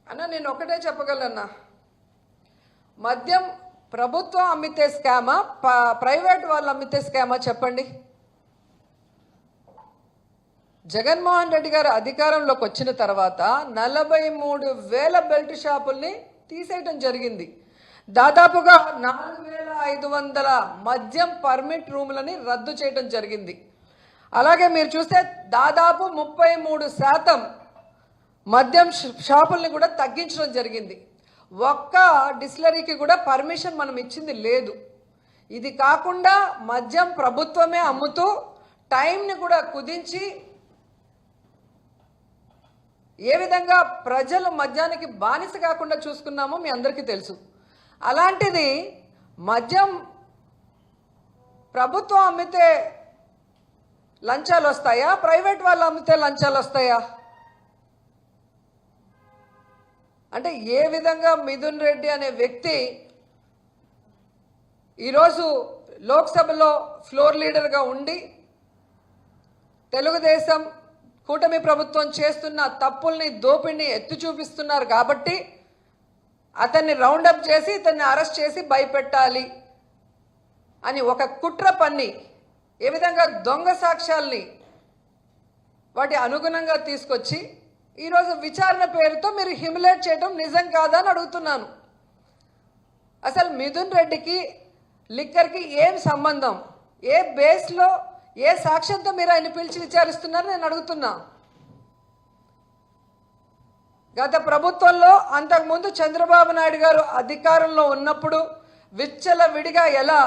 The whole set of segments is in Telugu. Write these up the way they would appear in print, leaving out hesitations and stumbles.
అన్న నేను ఒకటే చెప్పగలన్నా, మద్యం ప్రభుత్వం అమ్మితే స్కామా, ప్రైవేట్ వాళ్ళు అమ్మితే స్కామా చెప్పండి. జగన్మోహన్ రెడ్డి గారు అధికారంలోకి వచ్చిన తర్వాత 43,000 బెల్ట్ షాపుల్ని తీసేయటం జరిగింది. దాదాపుగా 4,500 మద్యం పర్మిట్ రూములని రద్దు చేయడం జరిగింది. అలాగే మీరు చూస్తే దాదాపు 33% మద్యం షాపుల్ని కూడా తగ్గించడం జరిగింది. ఒక్క డిస్టిలరీకి కూడా పర్మిషన్ మనం ఇచ్చింది లేదు. ఇది కాకుండా మద్యం ప్రభుత్వమే అమ్ముతూ టైంని కూడా కుదించి ఏ విధంగా ప్రజలు మద్యానికి బానిస కాకుండా చూసుకున్నామో మీ అందరికీ తెలుసు. అలాంటిది మద్యం ప్రభుత్వం అమ్మితే లంచాలు వస్తాయా, ప్రైవేట్ వాళ్ళు అమ్మితే లంచాలు వస్తాయా? అంటే ఏ విధంగా మిథున్ రెడ్డి అనే వ్యక్తి ఈరోజు లోక్సభలో ఫ్లోర్ లీడర్గా ఉండి తెలుగుదేశం కూటమి ప్రభుత్వం చేస్తున్న తప్పుల్ని, దోపిడిని ఎత్తి చూపిస్తున్నారు కాబట్టి అతన్ని రౌండప్ చేసి ఇతన్ని అరెస్ట్ చేసి భయపెట్టాలి అని ఒక కుట్ర పన్ని ఏ విధంగా దొంగ సాక్ష్యాల్ని వాటి అనుగుణంగా తీసుకొచ్చి ఈరోజు విచారణ పేరుతో మీరు హ్యూమిలేట్ చేయడం నిజం కాదా అని అడుగుతున్నాను. అసలు మిథున్ రెడ్డికి లిక్కర్కి ఏం సంబంధం? ఏ బేస్లో, ఏ సాక్ష్యంతో మీరు ఆయన పిలిచి విచారిస్తున్నారు నేను అడుగుతున్నా. గత ప్రభుత్వంలో అంతకుముందు చంద్రబాబు నాయుడు గారు అధికారంలో ఉన్నప్పుడు విచ్చలవిడిగా ఎలా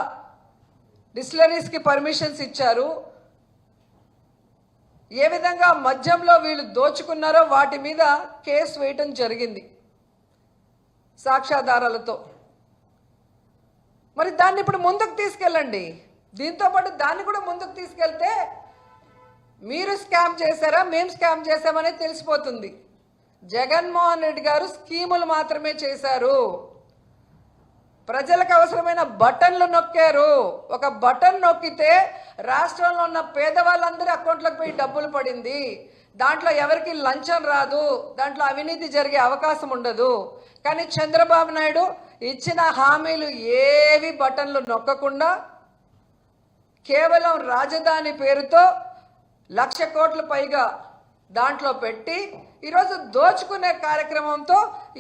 డిస్టిలరీస్కి పర్మిషన్స్ ఇచ్చారు, ఏ విధంగా మద్యంలో వీళ్ళు దోచుకున్నారో వాటి మీద కేసు వేయటం జరిగింది సాక్ష్యాధారాలతో. మరి దాన్ని ఇప్పుడు ముందుకు తీసుకెళ్ళండి. దీంతో పాటు దాన్ని కూడా ముందుకు తీసుకెళ్తే మీరు స్కామ్ చేశారా, మేము స్కామ్ చేశామనేది తెలిసిపోతుంది. జగన్మోహన్ రెడ్డి గారు స్కీములు మాత్రమే చేశారు. ప్రజలకు అవసరమైన బటన్లు నొక్కారు. ఒక బటన్ నొక్కితే రాష్ట్రంలో ఉన్న పేదవాళ్ళందరి అకౌంట్లకు పోయి డబ్బులు పడింది. దాంట్లో ఎవరికి లంచం రాదు, దాంట్లో అవినీతి జరిగే అవకాశం ఉండదు. కానీ చంద్రబాబు నాయుడు ఇచ్చిన హామీలు ఏవి బటన్లు నొక్కకుండా కేవలం రాజధాని పేరుతో 1,00,000 కోట్ల పైగా దాంట్లో పెట్టి ఈరోజు దోచుకునే కార్యక్రమంతో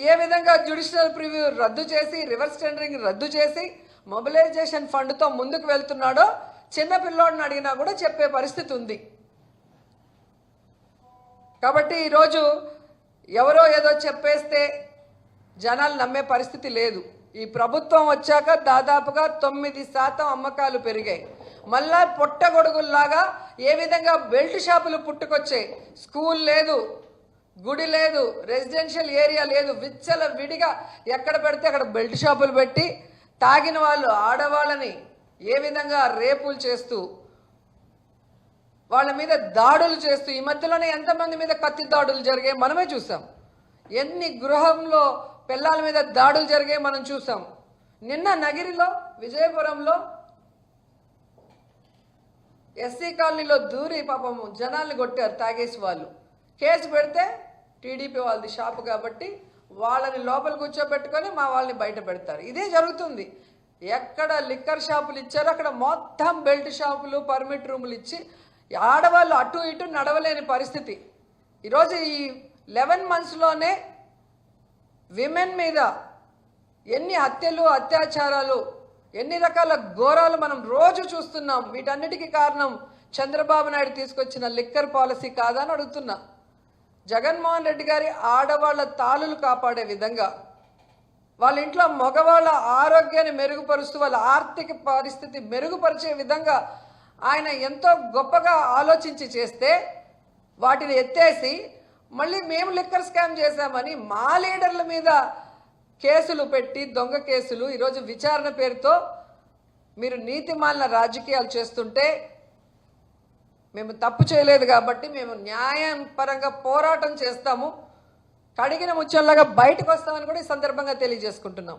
ఏ విధంగా జ్యుడిషియల్ ప్రివ్యూ రద్దు చేసి, రివర్స్ టెండరింగ్ రద్దు చేసి, మొబిలైజేషన్ ఫండ్తో ముందుకు వెళ్తున్నాడో చిన్నపిల్లోడిని అడిగినా కూడా చెప్పే పరిస్థితి ఉంది. కాబట్టి ఈరోజు ఎవరో ఏదో చెప్పేస్తే జనాలు నమ్మే పరిస్థితి లేదు. ఈ ప్రభుత్వం వచ్చాక దాదాపుగా 9% అమ్మకాలు పెరిగాయి. మళ్ళా పొట్టగొడుగుల్లాగా ఏ విధంగా బెల్ట్ షాపులు పుట్టుకొచ్చాయి. స్కూల్ లేదు, గుడి లేదు, రెసిడెన్షియల్ ఏరియా లేదు, విచ్చల విడిగా ఎక్కడ పెడితే అక్కడ బెల్ట్ షాపులు పెట్టి తాగిన వాళ్ళు ఆడవాళ్ళని ఏ విధంగా రేపులు చేస్తూ, వాళ్ళ మీద దాడులు చేస్తూ, ఈ మధ్యలోనే ఎంతమంది మీద కత్తి దాడులు జరిగాయి మనమే చూసాం. ఎన్ని గృహంలో పిల్లల మీద దాడులు జరిగాయి మనం చూసాం. నిన్న నగిరిలో, విజయపురంలో ఎస్సీ కాలనీలో దూరి పాపము జనాల్ని కొట్టారు తాగేసి వాళ్ళు. కేసు పెడితే టీడీపీ వాళ్ళది షాపు కాబట్టి వాళ్ళని లోపల కూర్చోబెట్టుకొని మా వాళ్ళని బయట పెడతారు. ఇదే జరుగుతుంది. ఎక్కడ లిక్కర్ షాపులు ఇచ్చారో అక్కడ మొత్తం బెల్ట్ షాపులు, పర్మిట్ రూములు ఇచ్చి ఆడవాళ్ళు అటు ఇటు నడవలేని పరిస్థితి. ఈరోజు ఈ 11 monthsలోనే విమెన్ మీద ఎన్ని హత్యలు, అత్యాచారాలు, ఎన్ని రకాల ఘోరాలు మనం రోజు చూస్తున్నాం. వీటన్నిటికీ కారణం చంద్రబాబు నాయుడు తీసుకొచ్చిన లిక్కర్ పాలసీ కాదని అడుగుతున్నా. జగన్మోహన్ రెడ్డి గారి ఆడవాళ్ళ తాళులు కాపాడే విధంగా, వాళ్ళ ఇంట్లో మగవాళ్ళ ఆరోగ్యాన్ని మెరుగుపరుస్తూ వాళ్ళ ఆర్థిక పరిస్థితి మెరుగుపరిచే విధంగా ఆయన ఎంతో గొప్పగా ఆలోచించి చేస్తే వాటిని ఎత్తేసి మళ్ళీ మేము లిక్కర్ స్కామ్ చేశామని మా లీడర్ల మీద కేసులు పెట్టి, దొంగ కేసులు, ఈరోజు విచారణ పేరుతో మీరు నీతిమాలిన రాజకీయాలు చేస్తుంటే మేము తప్పు చేయలేదు కాబట్టి మేము న్యాయం పరంగా పోరాటం చేస్తాము, కడిగిన ముచ్చల్లాగా బయటకు వస్తామని కూడా ఈ సందర్భంగా తెలియజేసుకుంటున్నాం.